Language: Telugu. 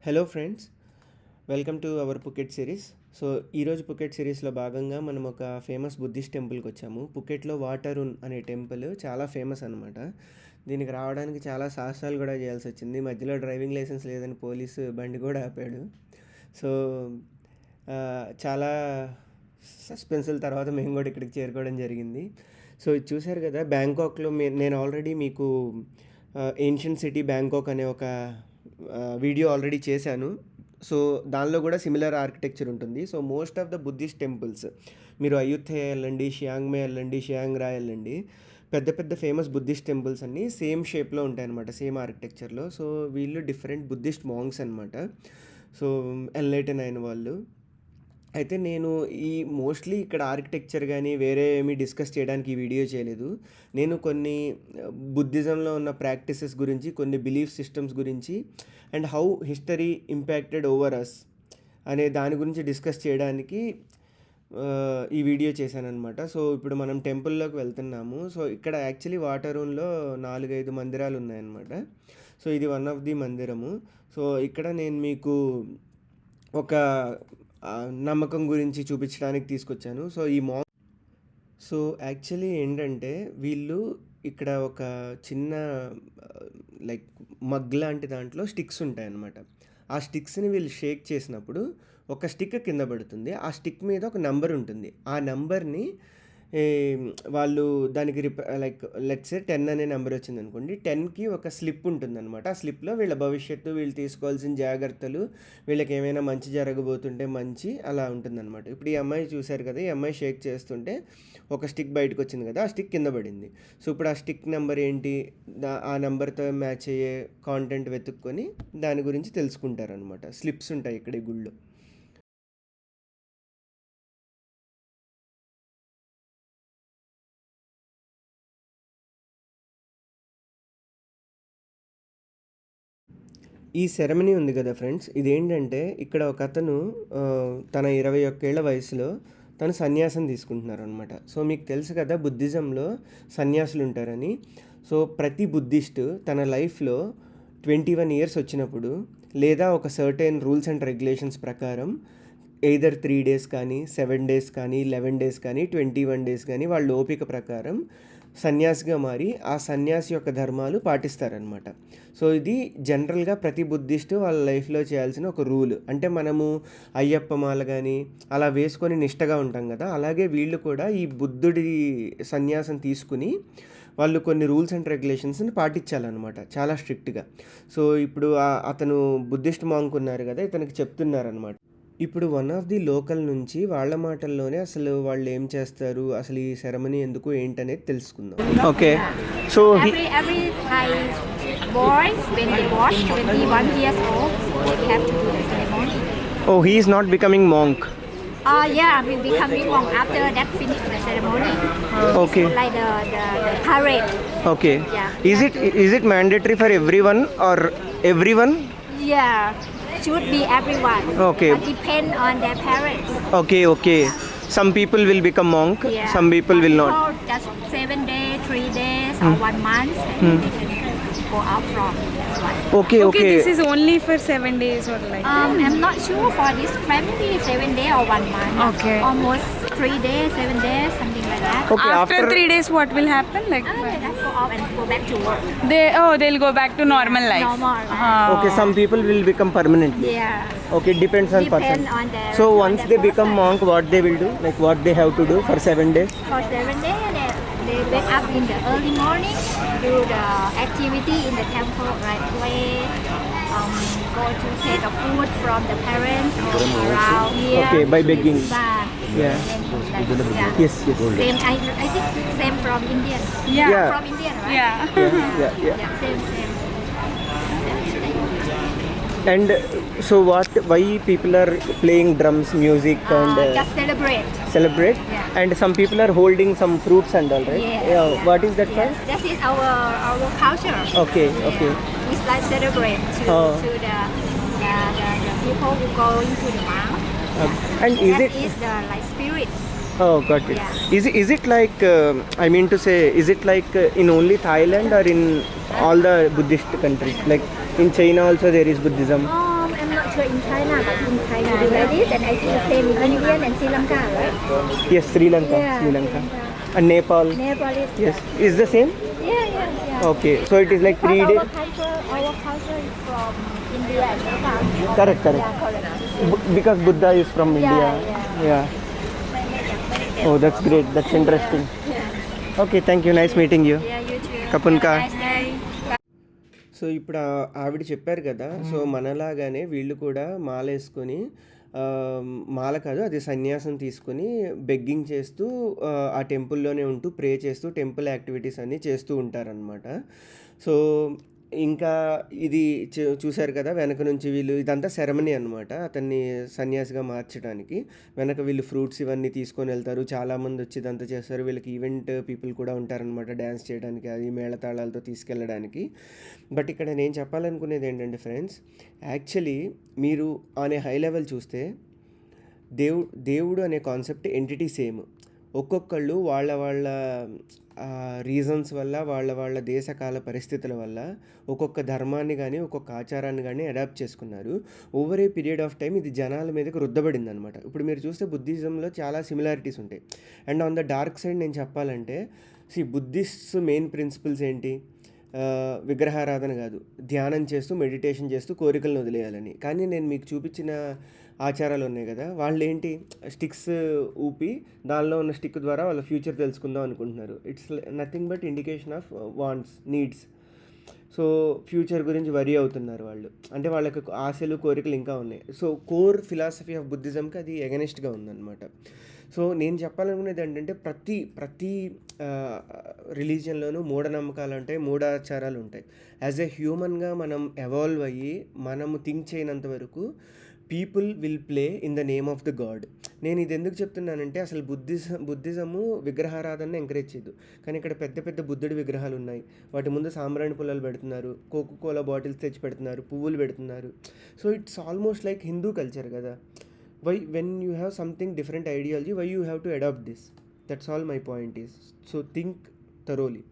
Hello friends, welcome to our Phuket series. So ఈరోజు పుకెట్ సిరీస్లో భాగంగా మనం ఒక ఫేమస్ బుద్ధిస్ట్ టెంపుల్కి వచ్చాము. పుకెట్లో వాటరున్ అనే టెంపుల్ చాలా ఫేమస్ అనమాట. దీనికి రావడానికి చాలా సాహసాలు కూడా చేయాల్సి వచ్చింది. మధ్యలో డ్రైవింగ్ లైసెన్స్ లేదని పోలీసు బండి కూడా ఆపాడు. సో చాలా సస్పెన్సుల తర్వాత మేము కూడా ఇక్కడికి చేరుకోవడం జరిగింది. సో ఇది చూశారు కదా, బ్యాంకాక్లో నేను ఆల్రెడీ మీకు ఏన్షియంట్ సిటీ బ్యాంకాక్ అనే ఒక వీడియో ఆల్రెడీ చేశాను. సో దానిలో కూడా సిమిలర్ ఆర్కిటెక్చర్ ఉంటుంది. So most of the Buddhist temples, మీరు అయోధ్య వెళ్ళండి, షియాంగ్మే వెళ్ళండి, షియాంగ్రా వెళ్ళండి, పెద్ద పెద్ద ఫేమస్ బుద్ధిస్ట్ టెంపుల్స్ అన్నీ సేమ్ షేప్లో ఉంటాయన్నమాట, సేమ్ ఆర్కిటెక్చర్లో. సో వీళ్ళు డిఫరెంట్ బుద్ధిస్ట్ మాంగ్స్ అనమాట. సో ఎన్లైటన్ అయిన వాళ్ళు. అయితే నేను మోస్ట్లీ ఇక్కడ ఆర్కిటెక్చర్ కానీ వేరే ఏమీ డిస్కస్ చేయడానికి ఈ వీడియో చేయలేదు. నేను కొన్ని బుద్ధిజంలో ఉన్న ప్రాక్టీసెస్ గురించి, కొన్ని బిలీఫ్ సిస్టమ్స్ గురించి, and how history impacted over us అనే దాని గురించి డిస్కస్ చేయడానికి ఈ వీడియో చేశానమాట. సో ఇప్పుడు మనం టెంపుల్లోకి వెళ్తున్నాము. సో ఇక్కడ యాక్చువల్లీ వాటరూన్లో 4-5 మందిరాలు ఉన్నాయన్నమాట. సో ఇది వన్ ఆఫ్ ది మందిరము. సో ఇక్కడ నేను మీకు ఒక నమ్మకం గురించి చూపించడానికి తీసుకొచ్చాను. సో యాక్చువల్లీ ఏంటంటే, వీళ్ళు ఇక్కడ ఒక చిన్న లైక్ మగ్ లాంటి దాంట్లో స్టిక్స్ ఉంటాయన్నమాట. ఆ స్టిక్స్ని వీళ్ళు షేక్ చేసినప్పుడు ఒక స్టిక్ కింద పడుతుంది. ఆ స్టిక్ మీద ఒక నెంబర్ ఉంటుంది. ఆ నెంబర్ని వాళ్ళు దానికి లైక్ లెట్స్ సే 10 అనే నెంబర్ వచ్చింది అనుకోండి. 10కి ఒక స్లిప్ ఉంటుందన్నమాట. ఆ స్లిప్లో వీళ్ళ భవిష్యత్తు, వీళ్ళు తీసుకోవాల్సిన జాగ్రత్తలు, వీళ్ళకి ఏమైనా మంచి జరగబోతుంటే మంచి, అలా ఉంటుందన్నమాట. ఇప్పుడు ఈ అమ్మాయి చూశారు కదా, ఈ అమ్మాయి షేక్ చేస్తుంటే ఒక స్టిక్ బయటకు వచ్చింది కదా, ఆ స్టిక్ కింద పడింది. సో ఇప్పుడు ఆ స్టిక్ నెంబర్ ఏంటి, ఆ నెంబర్తో మ్యాచ్ అయ్యే కాంటెంట్ వెతుక్కొని దాని గురించి తెలుసుకుంటారనమాట. స్లిప్స్ ఉంటాయి ఇక్కడ ఈ గుళ్ళో. ఈ సెరమనీ ఉంది కదా ఫ్రెండ్స్, ఇదేంటంటే ఇక్కడ ఒక అతను తన 21 ఏళ్ల వయసులో తను సన్యాసం తీసుకుంటున్నారు అనమాట. సో మీకు తెలుసు కదా, బుద్ధిజంలో సన్యాసులు ఉంటారని. సో ప్రతి బుద్ధిస్ట్ తన లైఫ్లో 21 ఇయర్స్ వచ్చినప్పుడు, లేదా ఒక సర్టెన్ రూల్స్ అండ్ రెగ్యులేషన్స్ ప్రకారం ఎయిదర్ 3 డేస్ కానీ, 7 డేస్ కానీ, 11 డేస్ కానీ, 21 డేస్ కానీ, వాళ్ళ ఓపిక ప్రకారం సన్యాసిగా మారి ఆ సన్యాసి యొక్క ధర్మాలు పాటిస్తారనమాట. సో ఇది జనరల్గా ప్రతి బుద్ధిస్ట్ వాళ్ళ లైఫ్లో చేయాల్సిన ఒక రూల్. అంటే మనము అయ్యప్ప మాల కానీ అలా వేసుకొని నిష్టగా ఉంటాం కదా, అలాగే వీళ్ళు కూడా ఈ బుద్ధుడి సన్యాసం తీసుకుని వాళ్ళు కొన్ని రూల్స్ అండ్ రెగ్యులేషన్స్ని పాటించాలన్నమాట, చాలా స్ట్రిక్ట్గా. సో ఇప్పుడు అతను బుద్ధిస్ట్ మాంక్ ఉన్నారు కదా, ఇతనికి చెప్తున్నారనమాట. ఇప్పుడు వన్ ఆఫ్ ది లోకల్ నుంచి వాళ్ళ మాటల్లోనే అసలు వాళ్ళు ఏం చేస్తారు, అసలు ఈ సెరమనీ ఎందుకు ఏంటనేది తెలుసుకుందాం. Okay. So every Thai boys when they watch 21 years old, they have to do the ceremony. Oh, he is not becoming monk. Yeah, I will becoming monk after that finish the ceremony. Okay. It's like the parade. Okay. Yeah. Is it mandatory for everyone or everyone? Yeah, should be everyone. Okay. But depend on their parents. Okay. Some people will become monk, Yeah. some people will not. Just 7 days, 3 days, or 1 month, and they can go out from. That's why. Okay. This is only for 7 days or like I'm not sure for this family, 7 days or 1 month. Okay. Almost 3 days, 7 days, something like that. Okay, after 3 days what will happen? Like They have to go out and go back to work. they'll go back to normal life. Normal. Okay, some people will become permanently. Yeah. Okay, depends on person. Depend on the. So on once the they become person. monk, what they will do? Like what they have to do for 7 days? For 7 days, they wake up in the early morning, do the activity in the temple, right away. Go to take the food from the parents or around here. Okay, by begging. Yeah. Yes. Same, I think same from Indian. Yeah. From Indian, right? Yeah. Yeah. Yeah, same. And so why people are playing drums, music and Just celebrate? Yeah. And some people are holding some fruits and all, right? Yes. Yeah. What is that for? Yes, that is our culture. Okay. It's like celebrate to the people who go into the monk. And is That it? is the like spirit. Oh, got it. Yeah. Is it like I mean to say, is it like in only Thailand or in all the Buddhist countries? Like in China also there is Buddhism. I'm culture in China, but in Thai we do like this, and I think the same in India and Sri Lanka, right? Yes, Sri Lanka. Yeah, Sri Lanka. And Nepal. Nepal is Yes. Is the same? yeah. Okay. So it is like Because 3 our days. culture is from India and Nepal. Correct. Yeah, correct. Because Buddha is from India. Yeah. Oh, that's great. That's interesting. Okay, thank you. Nice meeting you. Yeah, you too. Kapunka. Have a nice day. So ఇప్పుడు ఆవిడ చెప్పారు కదా, సో మనలాగానే వీళ్ళు కూడా మాల వేసుకొని మాల కాదు అది సన్యాసం తీసుకొని బెగ్గింగ్ చేస్తూ ఆ టెంపుల్లోనే ఉంటూ ప్రే చేస్తూ టెంపుల్ యాక్టివిటీస్ అన్నీ చేస్తూ ఉంటారనమాట. సో ఇంకా ఇది చూశారు కదా, వెనక నుంచి వీళ్ళు ఇదంతా సెరమనీ అనమాట అతన్ని సన్యాసిగా మార్చడానికి. వెనక వీళ్ళు ఫ్రూట్స్ ఇవన్నీ తీసుకొని వెళ్తారు, చాలామంది వచ్చి ఇదంతా చేస్తారు. వీళ్ళకి ఈవెంట్ పీపుల్ కూడా ఉంటారనమాట డ్యాన్స్ చేయడానికి, అది మేళతాళాలతో తీసుకెళ్ళడానికి. బట్ ఇక్కడ నేను చెప్పాలనుకునేది ఏంటంటే ఫ్రెండ్స్, యాక్చువల్లీ మీరు ఆన్ ఏ హై లెవెల్ చూస్తే దేవుడు అనే కాన్సెప్ట్ ఎంటిటీ సేమ్. ఒక్కొక్కళ్ళు వాళ్ళ రీజన్స్ వల్ల వాళ్ళ దేశకాల పరిస్థితుల వల్ల ఒక్కొక్క ధర్మాన్ని కానీ ఒక్కొక్క ఆచారాన్ని కానీ అడాప్ట్ చేసుకున్నారు. Over a period of time ఇది జనాల మీదకి రుద్దబడింది అనమాట. ఇప్పుడు మీరు చూస్తే బుద్ధిజంలో చాలా సిమిలారిటీస్ ఉంటాయి. And on the dark side నేను చెప్పాలంటే బుద్ధిస్ట్ మెయిన్ ప్రిన్సిపల్స్ ఏంటి? విగ్రహారాధన కాదు, ధ్యానం చేస్తూ మెడిటేషన్ చేస్తూ కోరికలను వదిలేయాలని. కానీ నేను మీకు చూపించిన ఆచారాలు ఉన్నాయి కదా, వాళ్ళు ఏంటి స్టిక్స్ ఊపి దానిలో ఉన్న స్టిక్ ద్వారా వాళ్ళ ఫ్యూచర్ తెలుసుకుందాం అనుకుంటున్నారు. It's nothing but indication of wands, needs. So future గురించి వరీ అవుతున్నారు వాళ్ళు, అంటే వాళ్ళకి ఆశలు కోరికలు ఇంకా ఉన్నాయి. సో కోర్ ఫిలాసఫీ ఆఫ్ బుద్ధిజంకి అది ఎగనెస్ట్గా ఉందన్నమాట. సో నేను చెప్పాలనుకునేది ఏంటంటే ప్రతి రిలీజియన్లోనూ మూఢనమ్మకాలు ఉంటాయి, మూఢాచారాలు ఉంటాయి. యాజ్ ఎ హ్యూమన్గా మనం ఎవాల్వ్ అయ్యి మనము థింక్ చేయనంత వరకు people will play in the name of the God. నేను ఇది ఎందుకు చెప్తున్నానంటే అసలు బుద్ధిజము విగ్రహారాధన ఎంకరేజ్ చేయదు. కానీ ఇక్కడ పెద్ద బుద్ధుడి విగ్రహాలు ఉన్నాయి, వాటి ముందు సాంబ్రాణి పుల్లలు పెడుతున్నారు, కోకోకోలా బాటిల్స్ తెచ్చి పెడుతున్నారు, పువ్వులు పెడుతున్నారు. So it's almost like Hindu culture కదా. when you have something different ideology, why you have to adopt this? That's all my point is. So think thoroughly.